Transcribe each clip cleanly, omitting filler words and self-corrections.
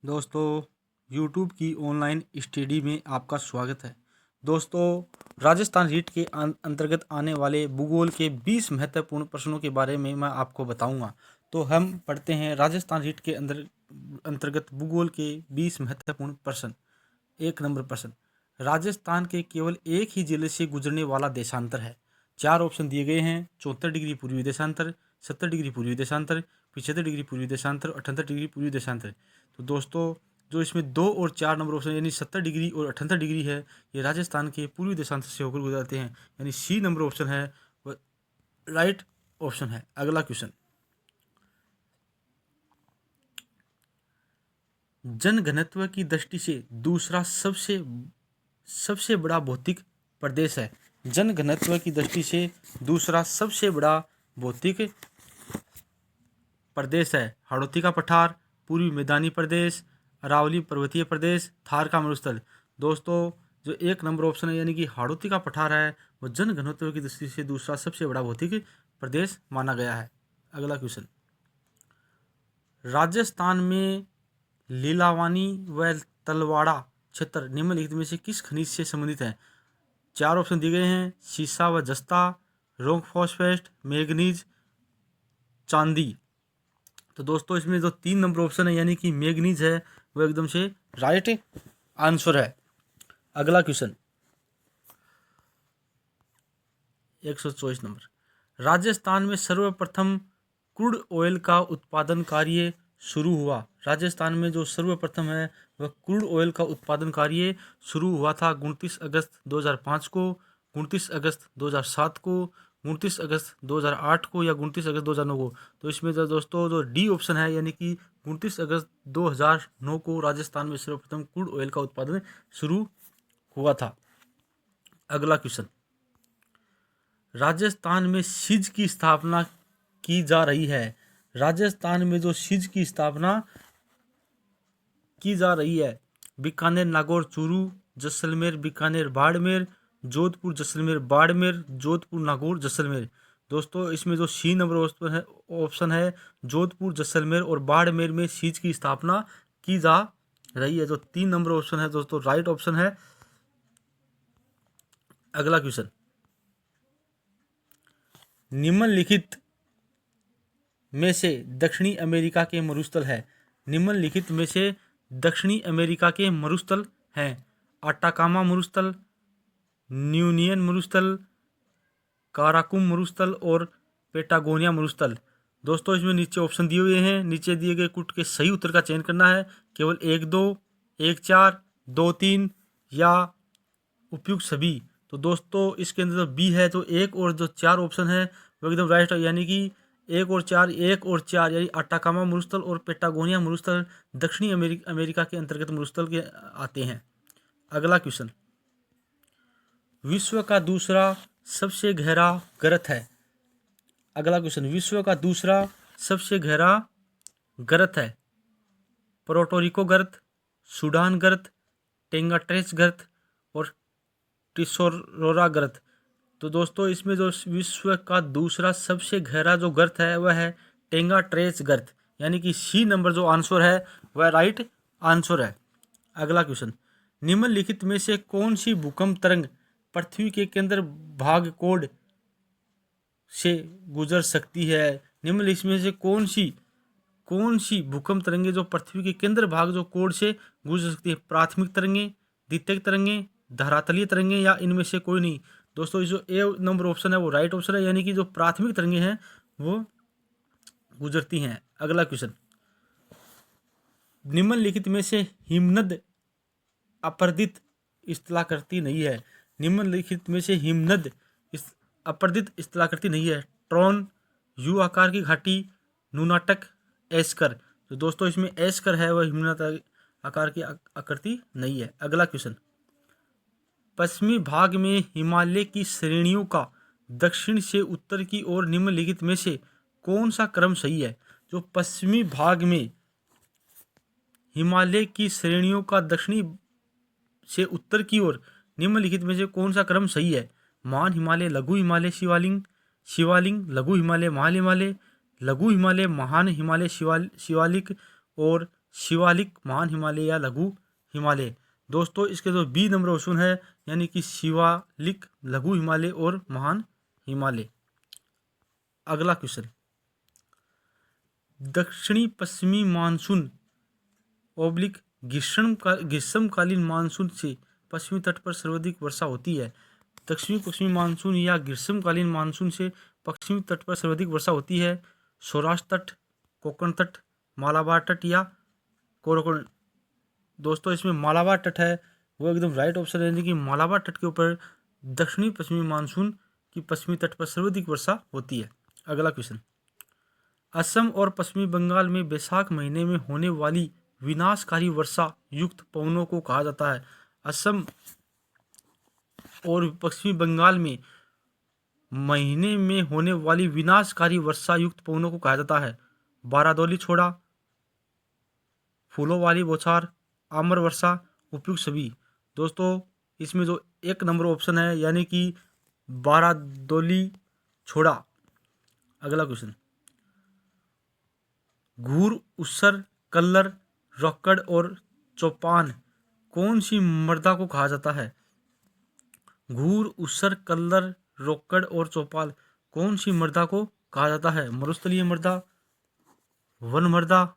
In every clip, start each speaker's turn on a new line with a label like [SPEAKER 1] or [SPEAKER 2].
[SPEAKER 1] दोस्तों, YouTube की online study में आपका स्वागत है। दोस्तों, राजस्थान रीट के अंतर्गत आने वाले भूगोल के 20 महत्वपूर्ण प्रश्नों के बारे में मैं आपको बताऊंगा। तो हम पढ़ते हैं राजस्थान रीट के अंतर्गत भूगोल के 20 महत्वपूर्ण प्रश्न। 1 नंबर प्रश्न, राजस्थान के केवल एक ही जिले से गुजरने वाला देशांतर है। 4 ऑप्शन दिए गए हैं: 74 डिग्री पूर्वी देशांतर, 70 डिग्री पूर्वी देशांतर, 75 डिग्री पूर्वी देशांतर, 78 डिग्री पूर्वी देशांतर। तो दोस्तों, जो इसमें 2 और 4 नंबर ऑप्शन यानी 70 डिग्री और 78 डिग्री है, ये राजस्थान के पूर्वी देशांतर से होकर गुजरते हैं, यानी सी नंबर ऑप्शन है वह राइट ऑप्शन है। अगला क्वेश्चन, जनघनत्व की दृष्टि से दूसरा सबसे बड़ा भौतिक प्रदेश है। जनघनत्व की दृष्टि से दूसरा सबसे बड़ा भौतिक प्रदेश है हाड़ौती का पठार, पूर्वी मैदानी प्रदेश, अरावली पर्वतीय प्रदेश, थार का मरुस्थल। दोस्तों, जो 1 नंबर ऑप्शन है यानी कि हाड़ौती का पठार है, वो जनघनत्व की दृष्टि से दूसरा सबसे बड़ा भौतिक प्रदेश माना गया है। अगला क्वेश्चन, राजस्थान में लीलावानी व तलवाड़ा क्षेत्र निम्नलिखित में से किस खनिज से संबंधित है। 4 ऑप्शन दिए गए हैं: सीसा व जस्ता, रॉक फॉस्फेट, मैग्नीज, चांदी। तो दोस्तों, इसमें जो 3 नंबर ऑप्शन है यानी कि मैग्नीज है, वो एकदम से राइट आंसर है। अगला क्वेश्चन, 124 नंबर, राजस्थान में सर्वप्रथम क्रूड ऑयल का उत्पादन कार्य शुरू हुआ। राजस्थान में जो सर्वप्रथम है वह क्रूड ऑयल का उत्पादन कार्य शुरू हुआ था 29 अगस्त 2005 को, 29 अगस्त 2007 को, 29 अगस्त 2008 को या 29 अगस्त 2009 को। तो इसमें जो दोस्तों जो डी ऑप्शन है यानी कि 29 अगस्त 2009 को राजस्थान में सर्वप्रथम क्रूड ऑयल का उत्पादन शुरू हुआ था। अगला क्वेश्चन, राजस्थान में सिज की स्थापना की जा रही है। राजस्थान में जो सिज की स्थापना की जा रही है, बीकानेर, नागौर, चूरू, जैसलमेर, बीकानेर, बाड़मेर, जोधपुर, जैसलमेर, बाड़मेर, जोधपुर, नागौर, जैसलमेर। दोस्तों, इसमें जो सी नंबर ऑप्शन है जोधपुर, जैसलमेर और बाड़मेर में सिज की स्थापना की जा रही है। जो 3 नंबर ऑप्शन है दोस्तों राइट ऑप्शन है। अगला क्वेश्चन, निम्नलिखित में से दक्षिणी अमेरिका के मरुस्थल है। निम्नलिखित में से दक्षिणी अमेरिका के मरुस्थल हैं: अटाकामा मरुस्थल, न्यूनियन मरुस्थल, काराकुम मरुस्थल और पेटागोनिया मरुस्थल। दोस्तों, इसमें नीचे ऑप्शन दिए हुए हैं, नीचे दिए गए कुछ के सही उत्तर का चयन करना है। केवल 1, 2, 1, 4, 2, 3 या उपयुक्त सभी। तो दोस्तों, इसके अंदर जो बी है, तो 1 और जो 4 ऑप्शन है वो एकदम राइट है, यानी कि 1 और 4 यानी अटाकामा मरुस्थल और पेटागोनिया मरुस्थल दक्षिणी अमेरिका के अंतर्गत मरुस्थल के आते हैं। अगला क्वेश्चन, विश्व का दूसरा सबसे गहरा गर्त है। अगला क्वेश्चन, विश्व का दूसरा सबसे गहरा गर्त है: पोर्टोरिको गर्त, सूडान गर्त, टेंगाट्रेस गर्त और टिसोरोरा गर्त। तो दोस्तों, इसमें जो विश्व का दूसरा सबसे गहरा जो गर्त है वह है टेंगाट्रेस गर्त, यानी कि सी नंबर जो आंसर है वह राइट आंसर है। अगला क्वेश्चन, निम्नलिखित में से कौन सी भूकंप तरंग पृथ्वी के केंद्र भाग कोड से गुजर सकती है। निम्नलिखित में से कौन सी भूकंप तरंगे जो पृथ्वी के केंद्र भाग जो कोड से गुजर सकती है। प्राथमिक तरंगे, द्वितीयक तरंगे, धरातलीय तरंगे या इनमें से कोई नहीं। दोस्तों, जो ए नंबर ऑप्शन है वो राइट ऑप्शन है, यानी कि जो प्राथमिक तरंगे हैं वो गुजरती हैं। अगला क्वेश्चन, निम्नलिखित में से हिमनद अपर्दित स्थलाकृति नहीं है। निम्नलिखित में से हिमनद अपर्दित स्थलाकृति नहीं है: ट्रॉन, यू आकार की घाटी, नूनाटक, एस्कर। तो दोस्तों, इसमें एस्कर है वह हिमनद आकार की आकृति नहीं है। अगला क्वेश्चन, पश्चिमी भाग में हिमालय की श्रेणियों का दक्षिण से उत्तर की ओर निम्नलिखित में से कौन सा क्रम सही है। जो पश्चिमी भाग में हिमालय की श्रेणियों का दक्षिणी से उत्तर की ओर निम्नलिखित में से कौन सा क्रम सही है। महान हिमालय, लघु हिमालय, शिवालिंग, शिवालिंग, लघु हिमालय, महान हिमालय, लघु हिमालय, महान हिमालय, शिवालिक और शिवालिक, महान हिमालय या लघु हिमालय। दोस्तों इसके जो बी नंबर ऑप्शन है यानी कि शिवालिक, लघु हिमालय और महान हिमालय। अगला क्वेश्चन, दक्षिणी पश्चिमी मानसून ओब्लिक ग्रीष्मकालीन मानसून से पश्चिमी तट पर सर्वाधिक वर्षा होती है। दक्षिणी पश्चिमी मानसून या ग्रीष्मकालीन मानसून से पश्चिमी तट पर सर्वाधिक वर्षा होती है। सौराष्ट्र तट, कोंकण तट, मालाबार तट या कोरोकोण। दोस्तों इसमें मालाबार तट है वो एकदम राइट ऑप्शन है, यानी कि मालाबार तट के ऊपर दक्षिणी पश्चिमी मानसून की पश्चिमी तट पर सर्वाधिक वर्षा होती है। अगला क्वेश्चन, असम और पश्चिमी बंगाल में बैसाख महीने में होने वाली विनाशकारी वर्षा युक्त पवनों को कहा जाता है। असम और पश्चिमी बंगाल में महीने में होने वाली विनाशकारी वर्षा युक्त पवनों को कहा जाता है बारादौली छोड़ा, फूलों वाली बौछार, आम्र वर्षा, उपयुक्त सभी। दोस्तों इसमें जो एक नंबर ऑप्शन है यानी कि बारादौली छोड़ा। अगला क्वेश्चन, घूर, उस्सर, कल्लर, रोकड़ और चौपान कौन सी मृदा को कहा जाता है? घूर, उस्सर, कल्लर, रोकड़ और चौपाल कौन सी मृदा को कहा जाता है? मरुस्थलीय मृदा, वन मृदा,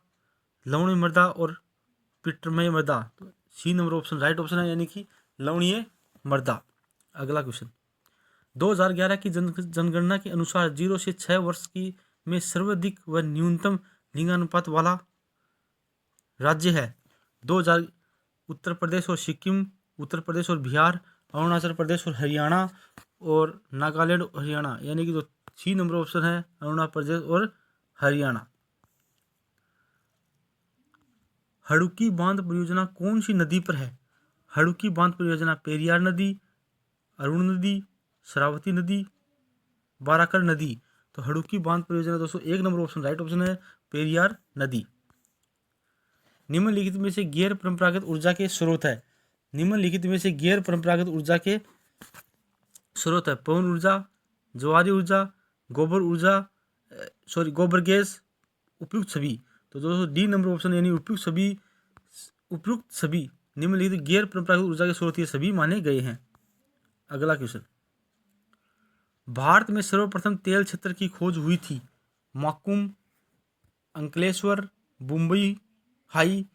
[SPEAKER 1] लवणीय मृदा और पिटमय मृदा। तो C number option right option है, यानी कि लवणीय मृदा। अगला क्वेश्चन, 2011 की जनगणना के अनुसार 0 से 6 वर्ष की में सर्वाधिक व न्यूनतम लिंगानुपात वाला राज्य है। 2000 उत्तर प्रदेश और सिक्किम, उत्तर प्रदेश और बिहार, अरुणाचल प्रदेश और हरियाणा और नागालैंड और हरियाणा, यानी कि जो सी नंबर ऑप्शन है अरुणाचल प्रदेश और हरियाणा। हड़ुकी बांध परियोजना कौन सी नदी पर है? हड़ुकी बांध परियोजना पेरियार नदी, अरुण नदी, शरावती नदी, बाराकर नदी। तो हड़ुकी बांध परियोजना दोस्तों एक नंबर ऑप्शन राइट ऑप्शन है पेरियार नदी। निम्नलिखित में से गैर परंपरागत ऊर्जा के स्रोत है। निम्नलिखित में से गैर परंपरागत ऊर्जा के स्रोत है पवन ऊर्जा, ज्वारी ऊर्जा, गोबर गैस, उपयुक्त सभी। तो दोस्तों डी नंबर ऑप्शन यानी उपयुक्त सभी निम्नलिखित गैर परंपरागत ऊर्जा के स्रोत ये सभी माने गए हैं। अगला क्वेश्चन, भारत में सर्वप्रथम तेल क्षेत्र की खोज हुई थी। माकुम, अंकलेश्वर, मुंबई हाई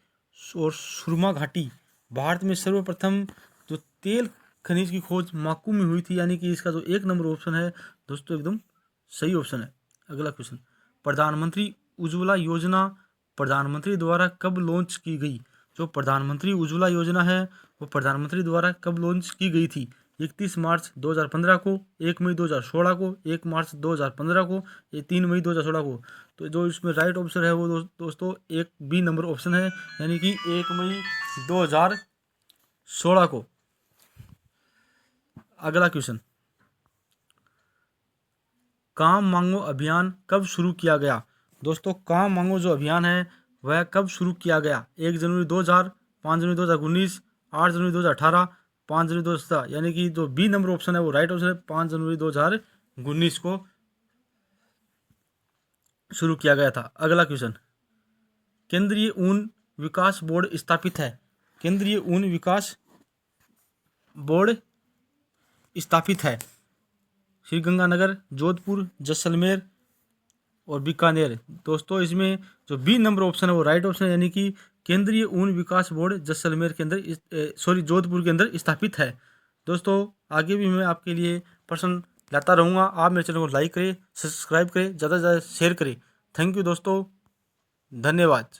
[SPEAKER 1] और सुरमा घाटी। भारत में सर्वप्रथम जो तेल खनिज की खोज माकुम में हुई थी, यानी कि इसका जो एक नंबर ऑप्शन है दोस्तों एकदम सही ऑप्शन है। अगला क्वेश्चन, प्रधानमंत्री उज्ज्वला योजना प्रधानमंत्री द्वारा कब लॉन्च की गई? जो प्रधानमंत्री उज्ज्वला योजना है वो प्रधानमंत्री द्वारा कब लॉन्च की गई थी? 31 मार्च 2015 को, 1 मई 2016 को, 1 मार्च 2015 को, 3 मई 2016 को। तो जो इसमें राइट ऑप्शन है वो दोस्तों एक बी नंबर ऑप्शन है, यानी कि 1 मई 2016 को। अगला क्वेश्चन, काम मांगो अभियान कब शुरू किया गया? दोस्तों काम मांगो जो अभियान है वह कब शुरू किया गया? 1 जनवरी 2000, 5 जनवरी 2019, 8 जनवरी 2018, 5 जनवरी 2017, यानी कि जो बी नंबर ऑप्शन है वो राइट ऑप्शन है 5 जनवरी 2019 को शुरू किया गया था। अगला क्वेश्चन, केंद्रीय ऊन विकास बोर्ड स्थापित है। केंद्रीय ऊन विकास बोर्ड स्थापित है श्रीगंगानगर, जोधपुर, जैसलमेर और बीकानेर। दोस्तों इसमें जो बी नंबर ऑप्शन है वो राइट ऑप्शन है, यानी कि केंद्रीय ऊन विकास बोर्ड जैसलमेर के अंदर जोधपुर के अंदर स्थापित है। दोस्तों आगे भी मैं आपके लिए प्रश्न लाता रहूँगा। आप मेरे चैनल को लाइक करें, सब्सक्राइब करें, ज़्यादा से ज़्यादा शेयर करें। थैंक यू दोस्तों, धन्यवाद।